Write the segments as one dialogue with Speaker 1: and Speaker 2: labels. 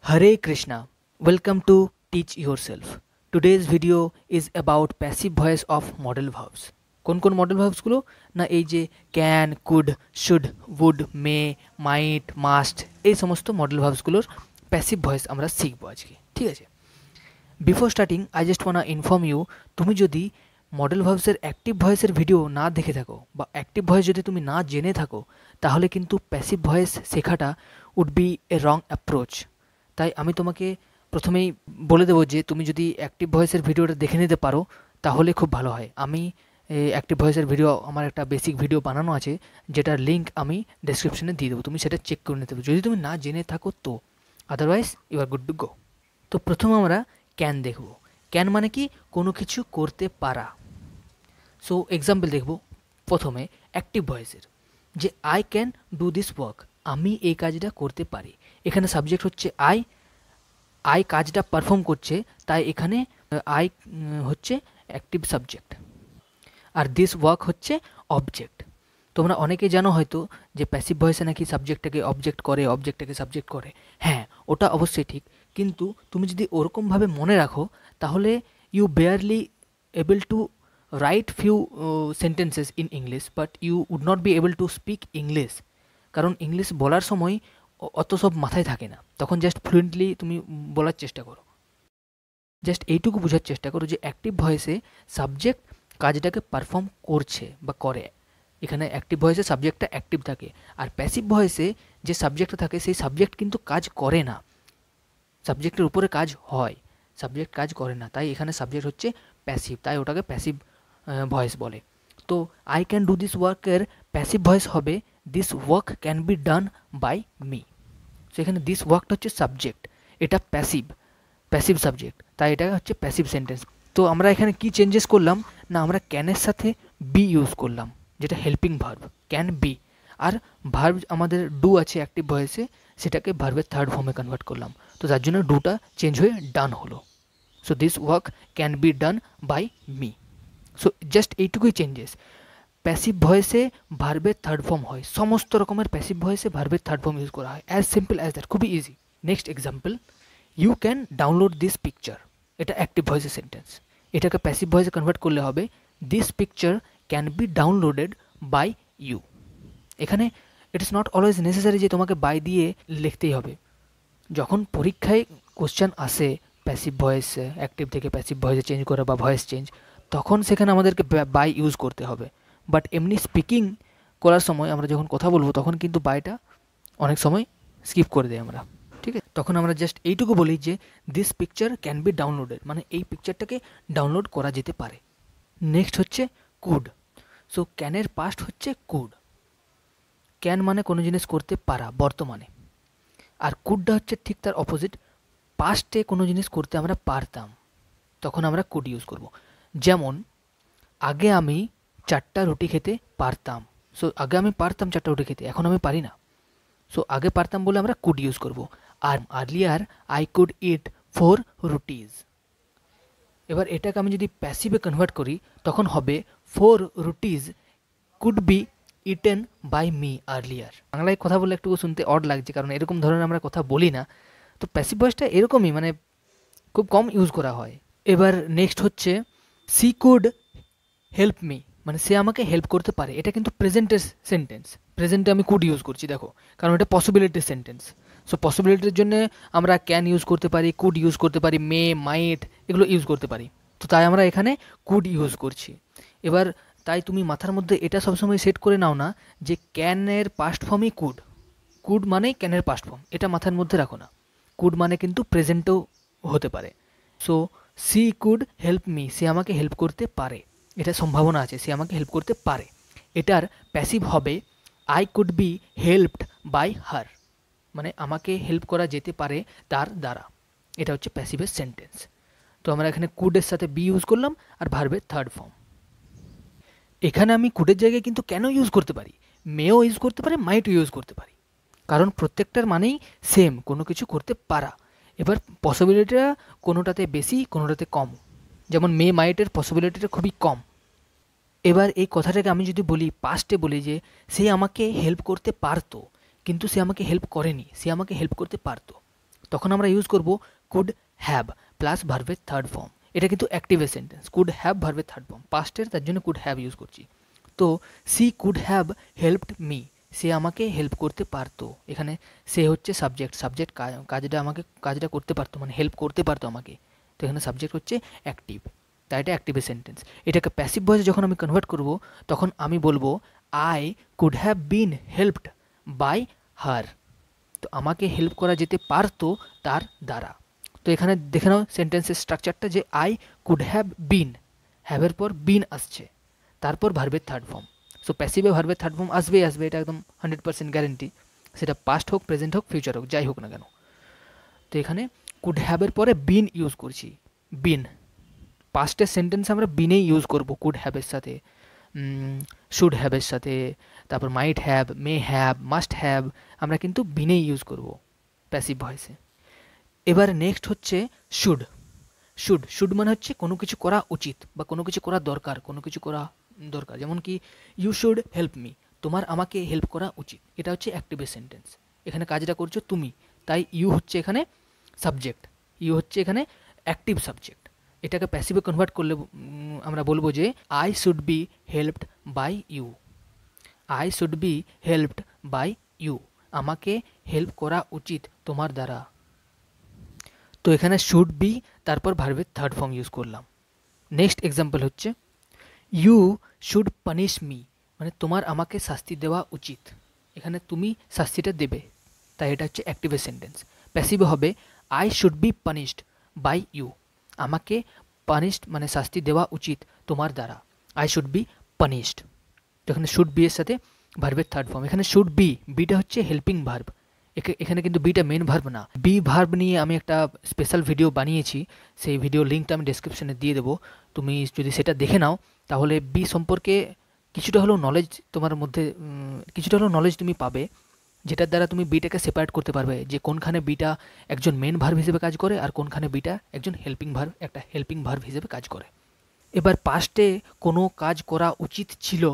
Speaker 1: Hare Krishna. Welcome to Teach Yourself. Today's video is about passive voice of modal verbs. কোন model ভার্বসগুলো না এই যে can, could, should, would, may, might, must এই সমস্ত model ভার্বসগুলোর passive voice আমরা শিখবো আজকে, ঠিক আছে? Before starting I just wanna inform you, তুমি যদি মডেল ভার্বসের অ্যাক্টিভ ভয়েসের ভিডিও না দেখে থাকো বা অ্যাক্টিভ ভয়েস যদি তুমি না জেনে থাকো, তাহলে কিন্তু প্যাসিভ ভয়েস শেখাটা would be a wrong approach. তাই আমি তোমাকে প্রথমেই বলে দেবো যে তুমি যদি অ্যাক্টিভ ভয়েসের ভিডিওটা দেখে নিতে পারো তাহলে খুব ভালো হয়। আমি অ্যাক্টিভ ভয়েসের ভিডিও, আমার একটা বেসিক ভিডিও বানানো আছে যেটার লিঙ্ক আমি ডেসক্রিপশনে দিয়ে দেবো, তুমি সেটা চেক করে নিতে পারো যদি তুমি না জেনে থাকো তো। Otherwise you are good to go. তো প্রথমে আমরা ক্যান দেখব। ক্যান মানে কি? কোনো কিছু করতে পারা। সো এক্সাম্পল দেখব প্রথমে অ্যাক্টিভ ভয়েসের, যে I can do this work, আমি এই কাজটা করতে পারি। এখানে সাবজেক্ট হচ্ছে আই, আই কাজটা পারফর্ম করছে, তাই এখানে আই হচ্ছে অ্যাক্টিভ সাবজেক্ট, আর দিস ওয়ার্ক হচ্ছে অবজেক্ট। তোমরা অনেকে জানো হয়তো যে প্যাসিভ ভয়েসে নাকি সাবজেক্টটাকে অবজেক্ট করে, অবজেক্টটাকে সাবজেক্ট করে। হ্যাঁ, ওটা অবশ্যই ঠিক, কিন্তু তুমি যদি ওরকমভাবে মনে রাখো তাহলে you barely able to write few sentences in English, but you would not be able to speak English. কারণ ইংলিশ বলার সময় অত সব মাথায় থাকে না, তখন জাস্ট ফ্লুয়েন্টলি তুমি বলার চেষ্টা করো। জাস্ট এইটুকু বোঝার চেষ্টা করো যে অ্যাক্টিভ ভয়েসে সাবজেক্ট কাজটাকে পারফর্ম করছে বা করে। এখানে অ্যাক্টিভ ভয়েসে সাবজেক্টটা অ্যাক্টিভ থাকে, আর প্যাসিভ ভয়েসে যে সাবজেক্টটা থাকে সেই সাবজেক্ট কিন্তু কাজ করে না, সাবজেক্টের উপরে কাজ হয়, সাবজেক্ট কাজ করে না। তাই এখানে সাবজেক্ট হচ্ছে প্যাসিভ, তাই ওটাকে প্যাসিভ ভয়েস বলে। তো আই ক্যান ডু দিস ওয়ার্কের প্যাসিভ ভয়েস হবে this work can be done by me. So এখানে দিস ওয়ার্কটা হচ্ছে সাবজেক্ট, এটা প্যাসিভ সাবজেক্ট, তাই এটা হচ্ছে প্যাসিভ সেন্টেন্স। তো আমরা এখানে কি চেঞ্জেস করলাম না, আমরা ক্যানের সাথে বি ইউজ করলাম, যেটা হেল্পিং ভার্ব, ক্যান বি। আর ভার্ব আমাদের ডু আছে অ্যাক্টিভ ভয়েসে, সেটাকে ভার্বের থার্ড ফর্মে কনভার্ট করলাম, তো তার জন্য ডুটা চেঞ্জ হয়ে ডান হলো। So this work can be done by me. So just এইটুকুই চেঞ্জেস। প্যাসিভ ভয়েসে ভার্বের থার্ড ফর্ম হয়, সমস্ত রকমের প্যাসিভ ভয়েসে ভার্বের থার্ড ফর্ম ইউজ করা হয়, অ্যাজ সিম্পল অ্যাজ দ্যাট, খুবই easy. Next example, you can download this picture, এটা অ্যাক্টিভ ভয়েসের সেন্টেন্স। এটাকে প্যাসিভ ভয়েসে কনভার্ট করলে হবে this picture can be downloaded by you. এখানে it is not always necessary যে তোমাকে বাই দিয়ে লিখতেই হবে। যখন পরীক্ষায় কোশ্চেন আসে প্যাসিভ ভয়েস অ্যাক্টিভ থেকে প্যাসিভ ভয়েসে চেঞ্জ করে বা ভয়েস চেঞ্জ, তখন সেখানে আমাদেরকে বাই ইউজ করতে হবে। বাট এমনি স্পিকিং করার সময় আমরা যখন কথা বলবো তখন কিন্তু বাইটা অনেক সময় স্কিপ করে দিই আমরা, ঠিক আছে? তখন আমরা জাস্ট এইটুকু বলি যে this picture can be downloaded, মানে এই পিকচারটাকে ডাউনলোড করা যেতে পারে। নেক্সট হচ্ছে কুড। সো ক্যানের পাস্ট হচ্ছে কুড। ক্যান মানে কোনো জিনিস করতে পারা বর্তমানে, আর কুডটা হচ্ছে ঠিক তার অপোজিট, পাস্টে কোনো জিনিস করতে আমরা পারতাম, তখন আমরা কুড ইউজ করব। যেমন আগে আমি 4টা রুটি খেতে পারতাম। সো আগে আমি পারতাম 4টা রুটি খেতে, এখন আমি পারি না। সো আগে পারতাম বলে আমরা কুড ইউজ করব। আর আর্লিয়ার আই কুড ইট 4 রুটিজ। এবার এটাকে আমি যদি প্যাসিভে কনভার্ট করি তখন হবে 4 rotis could be eaten by me earlier. বাংলায় কথা বলে একটু শুনতে অড লাগছে, কারণ এরকম ধরনের আমরা কথা বলি না। তো প্যাসিভ ভয়েসটা এরকমই, মানে খুব কম ইউজ করা হয়। এবার নেক্সট হচ্ছে সি কুড হেল্প মি, মানে সে আমাকে হেল্প করতে পারে। এটা কিন্তু প্রেজেন্টের সেন্টেন্স, প্রেজেন্টে আমি কুড ইউজ করছি, দেখো, কারণ এটা পসিবিলিটির সেন্টেন্স। সো পসিবিলিটির জন্য আমরা ক্যান ইউজ করতে পারি, কুড ইউজ করতে পারি, মে, মাইট এগুলো ইউজ করতে পারি। তো তাই আমরা এখানে কুড ইউজ করছি। এবার তাই তুমি মাথার মধ্যে এটা সবসময় সেট করে নাও না যে ক্যানের পাস্ট ফর্মই কুড, কুড মানেই ক্যানের পাস্ট ফর্ম, এটা মাথার মধ্যে রাখো না। কুড মানে কিন্তু প্রেজেন্টেও হতে পারে। So she could help me, সে আমাকে হেল্প করতে পারে, এটা সম্ভাবনা আছে সে আমাকে হেল্প করতে পারে। এটার প্যাসিভ হবে I could be helped by her, মানে আমাকে হেল্প করা যেতে পারে তার দ্বারা। এটা হচ্ছে প্যাসিভের সেন্টেন্স। তো আমরা এখানে কুডের সাথে বি ইউজ করলাম আর ভার্বের থার্ড ফর্ম। এখানে আমি কুডের জায়গায় কিন্তু কেন ইউজ করতে পারি, মেও ইউজ করতে পারি, মাইটও ইউজ করতে পারি, কারণ প্রত্যেকটার মানেই সেম, কোনো কিছু করতে পারা। এবার পসিবিলিটিটা কোনোটাতে বেশি কোনোটাতে কম, যেমন মে মাইটের পসিবিলিটিটা খুবই কম। এবার এই কথাটাকে আমি যদি বলি পাস্টে বলি যে সে আমাকে হেল্প করতে পারতো, কিন্তু সে আমাকে হেল্প করেনি, সে আমাকে হেল্প করতে পারতো। তখন আমরা ইউজ করব কুড হ্যাভ প্লাস ভার্বের থার্ড ফর্ম। এটা কিন্তু অ্যাক্টিভের সেন্টেন্স, কুড হ্যাভ ভার্বের থার্ড ফর্ম, পাস্টের, তার জন্য কুড হ্যাভ ইউজ করছি। তো she could have helped me, সে আমাকে হেল্প করতে পারতো। এখানে সে হচ্ছে সাবজেক্ট, সাবজেক্ট কাজটা করতে পারতো, মানে হেল্প করতে পারতো আমাকে। তো এখানে সাবজেক্ট হচ্ছে অ্যাক্টিভ, তাই এটা অ্যাক্টিভের সেন্টেন্স। এটাকে প্যাসিভ ভয়েসে যখন আমি কনভার্ট করব তখন আমি বলবো I could have been helped by her, তো আমাকে হেল্প করা যেতে পারতো তার দ্বারা। তো এখানে দেখে নাও সেন্টেন্সের স্ট্রাকচারটা, যে আই কুড হ্যাভ বিন, হ্যাভের পর বিন আসছে, তারপর ভার্বের থার্ড ফর্ম। সো প্যাসিভে ভার্বের থার্ড ফর্ম আসবেই আসবে, এটা একদম 100% গ্যারেন্টি, সেটা পাস্ট হোক, প্রেজেন্ট হোক, ফিউচার হোক, যাই হোক না কেন। তো এখানে কুড হ্যাভের পরে বিন ইউজ করছি, বিন। পাস্টের সেন্টেন্স আমরা বিনেই ইউজ করব, কুড হ্যাভের সাথে, শুড হ্যাভের সাথে, তারপর might have, may have, must have, আমরা কিন্তু বিনেই ইউজ করব প্যাসিভ ভয়েসে। এবার নেক্সট হচ্ছে শুড। শুড মানে হচ্ছে কোনো কিছু করা উচিত বা কোনো কিছু করা দরকার, কোনো কিছু করা দরকার, যেমন কি ইউ শুড হেল্প মি, তোমার আমাকে হেল্প করা উচিত। এটা হচ্ছে অ্যাক্টিভের সেন্টেন্স, এখানে কাজটা করছো তুমি, তাই ইউ হচ্ছে এখানে সাবজেক্ট, ইউ হচ্ছে এখানে অ্যাক্টিভ সাবজেক্ট। এটাকে প্যাসিভে কনভার্ট করলে আমরা বলবো যে I should be helped by you, I should be helped by you, আমাকে হেল্প করা উচিত তোমার দ্বারা। তো এখানে শুড বি তারপর ভার্বের থার্ড ফর্ম ইউজ করলাম। নেক্সট এক্সাম্পল হচ্ছে ইউ শুড পানিশ মি, মানে তোমার আমাকে শাস্তি দেওয়া উচিত, এখানে তুমি শাস্তিটা দেবে, তাই এটা হচ্ছে অ্যাক্টিভের সেন্টেন্স। প্যাসিভে হবে I should be punished by you, আমাকে পানিশড মানে শাস্তি দেওয়া উচিত তোমার দ্বারা, আই শুড বি পানিশড। তো এখানে শুড বি এর সাথে ভার্বের থার্ড ফর্ম। এখানে শুড বি, বিটা হচ্ছে হেল্পিং ভার্ব, এখানে কিন্তু বিটা মেন ভার্ব না। বি ভার্ব নিয়ে আমি একটা স্পেশাল ভিডিও বানিয়েছি, সেই ভিডিও লিঙ্কটা আমি ডেসক্রিপশনে দিয়ে দেবো, তুমি যদি সেটা দেখে নাও তাহলে বি সম্পর্কে কিছুটা হলেও নলেজ তোমার মধ্যে, কিছুটা হলেও নলেজ তুমি পাবে, যেটার দ্বারা তুমি বিটাকে সেপারেট করতে পারবে যে কোনখানে বিটা একজন মেন ভার্ব হিসেবে কাজ করে আর কোনখানে বিটা একজন হেল্পিং ভার্ব, একটা হেল্পিং ভার্ব হিসেবে কাজ করে। এবার পাস্টে কোনো কাজ করা উচিত ছিল,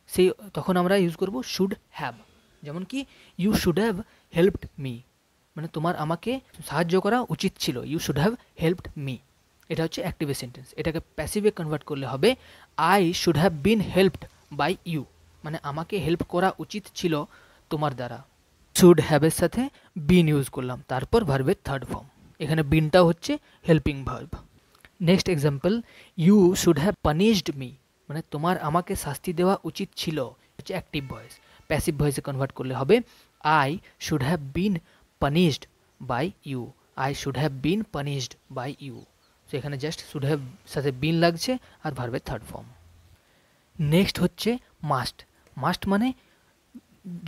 Speaker 1: সেই তখন আমরা ইউজ করব শুড হ্যাভ, যেমন কি you should have helped me, মানে তোমার আমাকে সাহায্য করা উচিত ছিল, you should have helped me. এটা হচ্ছে অ্যাক্টিভের সেন্টেন্স। এটাকে প্যাসিভে কনভার্ট করলে হবে I should have been helped by you, মানে আমাকে হেল্প করা উচিত ছিল তোমার দ্বারা। শুড হ্যাভের সাথে বিন ইউজ করলাম, তারপর ভার্বের থার্ড ফর্ম, এখানে বিনটাও হচ্ছে helping verb. Next example you should have punished me, মানে তোমার আমাকে শাস্তি দেওয়া উচিত ছিল, হচ্ছে অ্যাক্টিভ ভয়েস। প্যাসিভ ভয়েসে কনভার্ট করলে হবে I should have been punished by you, I should have been punished by you. তো এখানে জাস্ট শুড হ্যাভ সাথে বিন লাগছে আর ভার্বের থার্ড ফর্ম। নেক্সট হচ্ছে মাস্ট। মাস্ট মানে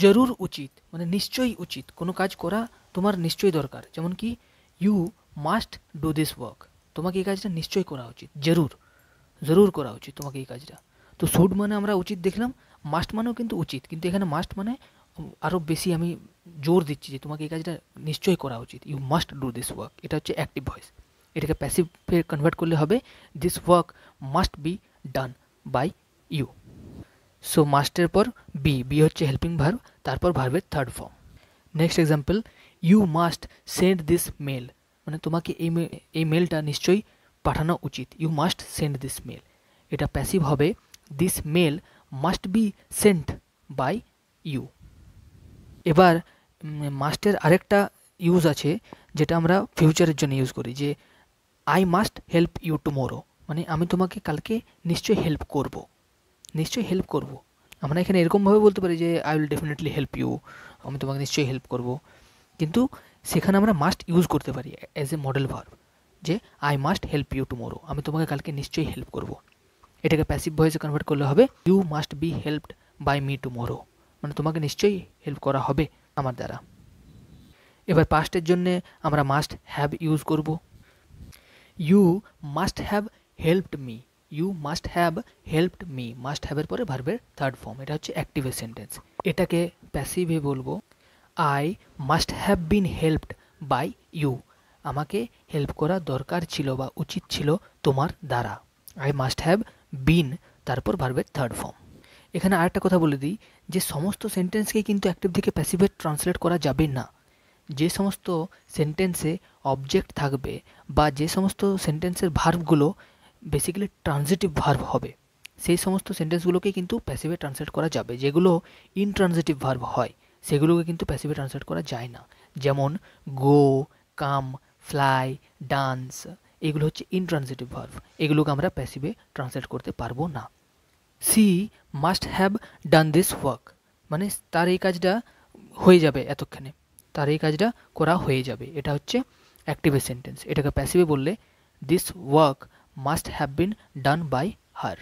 Speaker 1: জরুর উচিত, মানে নিশ্চয়ই উচিত, কোনো কাজ করা তোমার নিশ্চয়ই দরকার, যেমন কি you must do this work, তোমাকে এই কাজটা নিশ্চয়ই করা উচিত, জরুর করা উচিত তোমাকে এই কাজটা। তো শুড মানে আমরা উচিত দেখলাম, মাস্ট মানেও কিন্তু উচিত, কিন্তু এখানে মাস্ট মানে আরও বেশি আমি জোর দিচ্ছি যে তোমাকে এই কাজটা নিশ্চয়ই করা উচিত, you must do this work. এটা হচ্ছে অ্যাক্টিভ ভয়েস। এটাকে প্যাসিভে কনভার্ট করলে হবে this work must be done by you. So মাস্টের পর বি হচ্ছে হেল্পিং ভার্ব, তারপর ভার্বের third form. Next example you must send this mail, মানে তোমাকে এই মেলটা নিশ্চয়ই পাঠানো উচিত, you must send this mail. এটা প্যাসিভ হবে this mail must be sent by you. এবার মাস্টের আরেকটা ইউজ আছে যেটা আমরা ফিউচারের জন্য ইউজ করি, যে I must help you tomorrow, মানে আমি তোমাকে কালকে নিশ্চয়ই হেল্প করব, নিশ্চয়ই হেল্প করব। আমরা এখানে এরকমভাবে বলতে পারি যে I will definitely help you, আমি তোমাকে নিশ্চয়ই হেল্প করব, কিন্তু সেখানে আমরা মাস্ট ইউজ করতে পারি অ্যাজ এ মডেল ভার্ব, যে I must help you tomorrow, আমি তোমাকে কালকে নিশ্চয়ই হেল্প করব। এটাকে প্যাসিভ ভয়েসে কনভার্ট করলে হবে you must be helped by me tomorrow, মানে তোমাকে নিশ্চয়ই হেল্প করা হবে আমার দ্বারা। এবার পাস্টের জন্য আমরা মাস্ট হ্যাভ ইউজ করব, you must have helped me, you must have helped me, must হ্যাভের পরে ভার্বের থার্ড ফর্ম, এটা হচ্ছে অ্যাক্টিভের সেন্টেন্স। এটাকে প্যাসিভে বলবো I must have been helped by you, আমাকে হেল্প করা দরকার ছিল বা উচিত ছিল তোমার দ্বারা, আই মাস্ট হ্যাভ বিন তারপর ভার্বের থার্ড ফর্ম। এখানে আরেকটা কথা বলে দিই যে সমস্ত সেন্টেন্সকে কিন্তু অ্যাক্টিভ থেকে প্যাসিভে ট্রান্সলেট করা যাবে না, যে সমস্ত সেন্টেন্সে অবজেক্ট থাকবে বা যে সমস্ত সেন্টেন্সের ভার্বগুলো বেসিক্যালি ট্রানজিটিভ ভার্ব হবে, সেই সমস্ত সেন্টেন্সগুলোকে কিন্তু প্যাসিভে ট্রান্সলেট করা যাবে। যেগুলো ইনট্রানজিটিভ ভার্ব হয় সেগুলোকে কিন্তু প্যাসিভে ট্রান্সলেট করা যায় না। যেমন গো, কাম, ফ্লাই, ডান্স, এগুলো হচ্ছে ইনট্রানজিটিভ ভার্ব, এগুলোকে আমরা প্যাসিভে ট্রান্সলেট করতে পারবো না। C must have done this work, মানে তার এই কাজটা হয়ে যাবে এতক্ষণে, তার এই কাজটা করা হয়ে যাবে, এটা হচ্ছে অ্যাক্টিভ সেন্টেন্স। এটাকে প্যাসিভে বললে this work must have been done by her.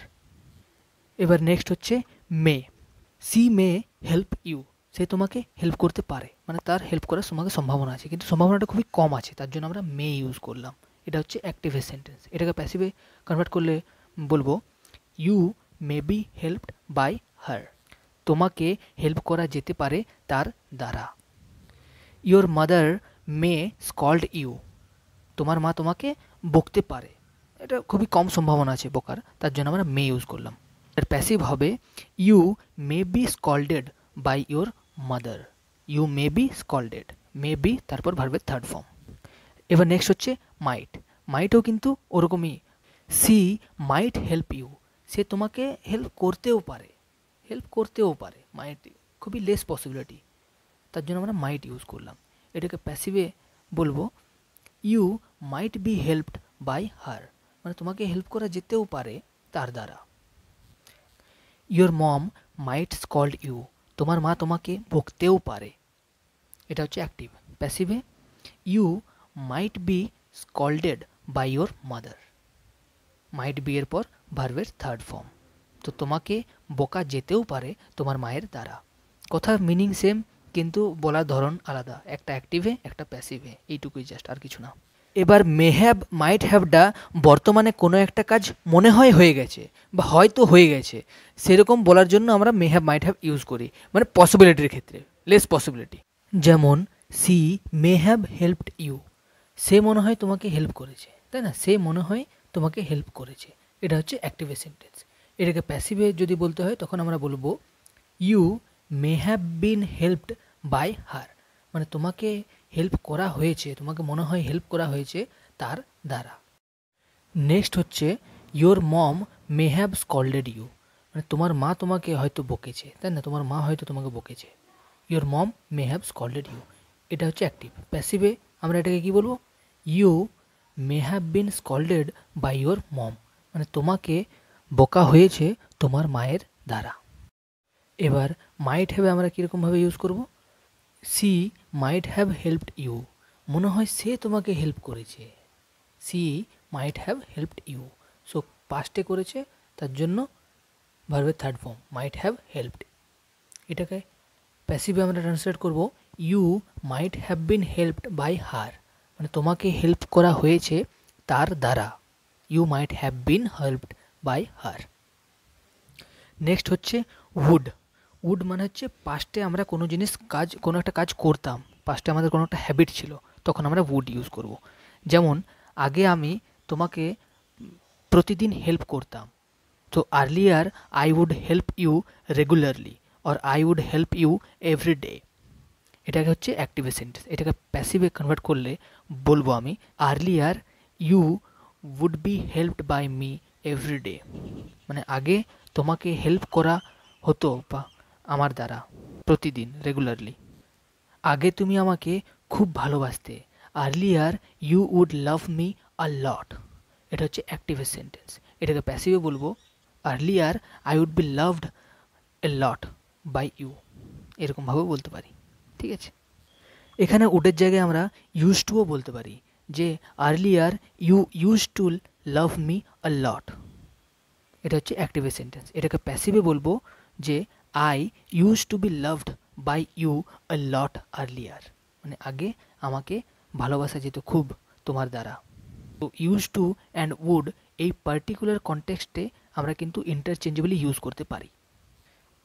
Speaker 1: এবার নেক্সট হচ্ছে may. She may help you, সে তোমাকে হেল্প করতে পারে, মানে তার হেল্প করার তোমাকে সম্ভাবনা আছে, কিন্তু সম্ভাবনাটা খুবই কম আছে, তার জন্য আমরা মে ইউজ করলাম। এটা হচ্ছে অ্যাক্টিভ সেন্টেন্স। এটাকে প্যাসিভে কনভার্ট করলে বলবো you may be helped by her, তোমাকে হেল্প করা যেতে পারে তার দ্বারা। Your mother may scold you, তোমার মা তোমাকে বকতে পারে, এটা খুবই কম সম্ভাবনা আছে বকার, তার জন্য আমরা মে ইউজ করলাম। এর প্যাসিভ হবে you may be scolded by your mother, you may be scolded, may be তারপর ভার্বের থার্ড ফর্ম। এবার নেক্সট হচ্ছে মাইট। মাইটও কিন্তু ওরকমই, সি মাইট হেল্প ইউ, সে তোমাকে হেল্প করতেও পারে, হেল্প করতেও পারে, মাইট খুবই লেস পসিবিলিটি, তার জন্য আমরা মাইট ইউজ করলাম। এটাকে প্যাসিভে বলবো you might be helped by her, মানে তোমাকে হেল্প করা যেতেও পারে তার দ্বারা। Your mom might scold you, তোমার মা তোমাকে বকতেও পারে, এটা হচ্ছে অ্যাক্টিভ। প্যাসিভে you might be scolded by your mother, might be এর পর ভার্বের থার্ড ফর্ম, তো তোমাকে বকা যেতেও পারে তোমার মায়ের দ্বারা। কথার মিনিং সেম, কিন্তু বলার ধরন আলাদা, একটা অ্যাক্টিভে একটা প্যাসিভে, এইটুকুই জাস্ট, আর কিছু না। এবার মে হ্যাভ মাইট হ্যাভটা বর্তমানে কোনো একটা কাজ মনে হয় হয়ে গেছে বা হয়তো হয়ে গেছে, সেরকম বলার জন্য আমরা may have might have use করি, মানে পসিবিলিটির ক্ষেত্রে, লেস পসিবিলিটি। যেমন she may have helped you, সে মনে হয় তোমাকে হেল্প করেছে, তাই না, সে মনে হয় তোমাকে হেল্প করেছে, এটা হচ্ছে অ্যাক্টিভ সেন্টেন্স। এটাকে প্যাসিভে যদি বলতে হয় তখন আমরা বলবো you may have been helped by her, মানে তোমাকে হেল্প করা হয়েছে, তোমাকে মনে হয় হেল্প করা হয়েছে তার দ্বারা। নেক্সট হচ্ছে your mom may have scolded you, মানে তোমার মা তোমাকে হয়তো বকেছে, তাই না, তোমার মা হয়তো তোমাকে বকেছে, your mom may have scolded you, এটা হচ্ছে অ্যাক্টিভ। প্যাসিভে আমরা এটাকে কি বলবো you may have been scolded by your mom, মানে তোমাকে বকা হয়েছে তোমার মায়ের দ্বারা। এবার মাইট হ্যাভ আমরা কীরকমভাবে ইউজ করব, she might have helped you, মনে হয় সে তোমাকে হেল্প করেছে, she might have helped you, so পাস্টে করেছে, তার জন্য ভার্বের third form might have helped. এটাকে প্যাসিভে আমরা ট্রান্সলেট করব you might have been helped by her, মানে তোমাকে হেল্প করা হয়েছে তার দ্বারা, you might have been helped by her. Next হচ্ছে উড। উড মানে হচ্ছে পাস্টে আমরা কোনো জিনিস কাজ, কোনো একটা কাজ করতাম, পাস্টে আমাদের কোনো একটা হ্যাবিট ছিল, তখন আমরা উড ইউজ করব। যেমন আগে আমি তোমাকে প্রতিদিন হেল্প করতাম, তো earlier I would help you regularly or I would help you every day, এটাকে হচ্ছে অ্যাক্টিভ সেন্টেন্স। এটাকে প্যাসিভে কনভার্ট করলে বলবো আমি earlier you would be helped by me every day, মানে আগে তোমাকে হেল্প করা হতো বা আমার দ্বারা প্রতিদিন, রেগুলারলি। আগে তুমি আমাকে খুব ভালোবাসতে, earlier you would love me a lot, এটা হচ্ছে অ্যাক্টিভ সেন্টেন্স। এটাকে প্যাসিভে বলবো earlier I would be loved a lot by you, এরকমভাবেও বলতে পারি, ঠিক আছে। এখানে উডের জায়গায় আমরা ইউজ টুও বলতে পারি, যে earlier you use to love me a lot, এটা হচ্ছে অ্যাক্টিভ সেন্টেন্স। এটাকে প্যাসিভে বলবো যে I use to be loved by you a lot earlier, মানে আগে আমাকে ভালোবাসা যেত খুব তোমার দ্বারা। তো ইউজ টু অ্যান্ড উড এই পার্টিকুলার কনটেক্সটে আমরা কিন্তু ইন্টারচেঞ্জেবলি ইউজ করতে পারি।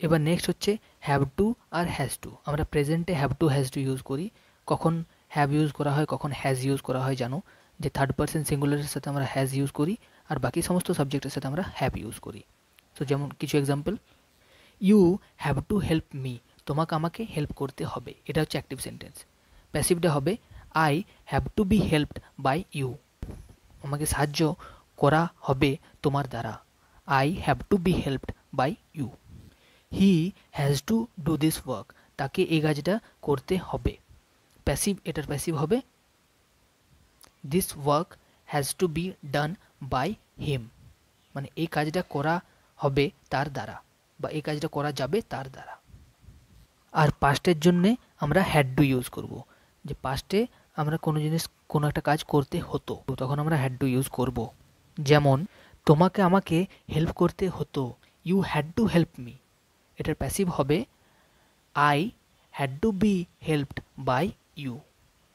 Speaker 1: এবার নেক্সট হচ্ছে হ্যাভ টু আর হ্যাজ টু। আমরা প্রেজেন্টে have to has to use করি, কখন হ্যাভ ইউজ করা হয় কখন হ্যাজ ইউজ করা হয় জানো, যে থার্ড পার্সন সিঙ্গুলারের সাথে আমরা হ্যাজ ইউজ করি আর বাকি সমস্ত সাবজেক্টের সাথে আমরা হ্যাভ ইউজ করি। তো যেমন কিছু example, you have to help me, তোমাকে আমাকে হেল্প করতে হবে, এটা হচ্ছে অ্যাক্টিভ সেন্টেন্স। প্যাসিভটা হবে I have to be helped by you, আমাকে সাহায্য করা হবে তোমার দ্বারা। I have to be helped by you. He has to do this work, তাকে এই কাজটা করতে হবে। প্যাসিভ, এটার প্যাসিভ হবে this work has to be done by him, মানে এই কাজটা করা হবে তার দ্বারা, বা এই কাজটা করা যাবে তার দ্বারা। আর পাস্টের জন্যে আমরা হ্যাড টু ইউজ করব, যে পাস্টে আমরা কোনো জিনিস, কোনো একটা কাজ করতে হতো, তখন আমরা হ্যাড টু ইউজ করব। যেমন তোমাকে আমাকে হেল্প করতে হতো, you had to help me, এটার প্যাসিভ হবে I had to be helped by you.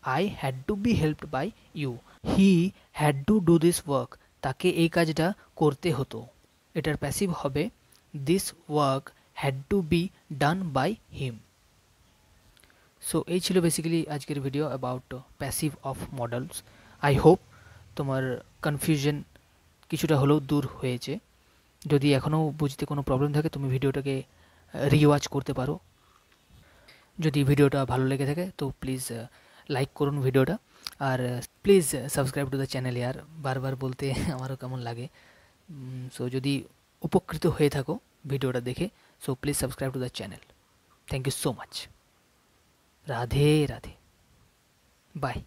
Speaker 1: I had to be helped by you. He had to do this work, তাকে এই কাজটা করতে হতো, এটার প্যাসিভ হবে this work had to be done by him. So এই ছিল বেসিক্যালি আজকের video about passive of models. I hope তোমার কনফিউশন কিছুটা হলেও দূর হয়েছে। যদি এখনও বুঝতে কোনো প্রবলেম থাকে তুমি ভিডিওটাকে রিওয়াচ করতে পারো। যদি ভিডিওটা ভালো লেগে থাকে তো প্লিজ লাইক করুন ভিডিওটা, আর please subscribe to the channel. ইয়ার বারবার বলতে আমারও কেমন লাগে। সো যদি উপকৃত হয়ে থাকো ভিডিওটা দেখে, so please subscribe to the channel. Thank you so much. Radhe Radhe, by.